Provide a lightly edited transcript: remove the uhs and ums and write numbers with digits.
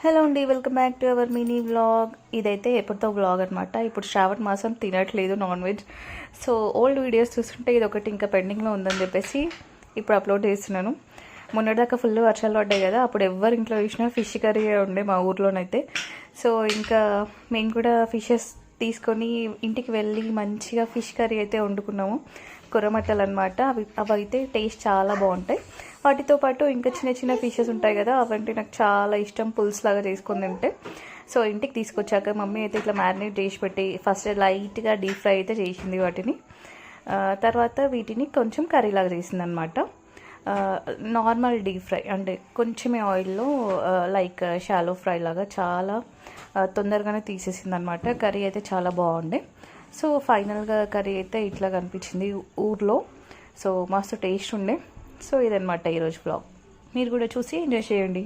Hello అండి, welcome back to our mini vlog. ఇదైతే ఎప్పటితో vlog అనమాట. ఇప్పుడు శ్రావణ మాసం తినట్లేదు non veg. So old videos చూస్తుంటే ఇది ఒకటి ఇంకా పెండింగ్లో ఉందని చెప్పేసి ఇప్పుడు అప్లోడ్ చేస్తున్నాను. మొన్నటిదాకా ఫుల్ వర్షాలు పడ్డాయి కదా, అప్పుడు ఎవరి ఇంట్లో చూసినా ఫిష్ కర్రీ ఉండే మా ఊర్లోనైతే. సో ఇంకా మేము కూడా ఫిషెస్ తీసుకొని ఇంటికి వెళ్ళి మంచిగా ఫిష్ కర్రీ అయితే వండుకున్నాము. కొర్రమట్టలు అనమాట. అవి అయితే టేస్ట్ చాలా బాగుంటాయి. వాటితో పాటు ఇంకా చిన్న చిన్న ఫిషెస్ ఉంటాయి కదా, అవంటే నాకు చాలా ఇష్టం. పులుసు లాగా చేసుకొని తింటే. సో ఇంటికి తీసుకొచ్చాక మమ్మీ అయితే ఇట్లా మ్యారినేట్ చేసి పెట్టి ఫస్ట్ లైట్గా డీప్ ఫ్రై అయితే చేసింది వాటిని. తర్వాత వీటిని కొంచెం కర్రీలాగా చేసింది అనమాట. నార్మల్ డీప్ ఫ్రై అంటే కొంచెమే ఆయిల్లో లైక్ షాలో ఫ్రై లాగా చాలా తొందరగానే తీసేసింది అనమాట. కర్రీ అయితే చాలా బాగుండే. సో ఫైనల్గా కర్రీ అయితే ఇట్లా కనిపించింది ఊర్లో. సో మస్తు టేస్ట్ ఉండే. సో ఇదనమాట ఈరోజు బ్లాగ్. మీరు కూడా చూసి ఎంజాయ్ చేయండి.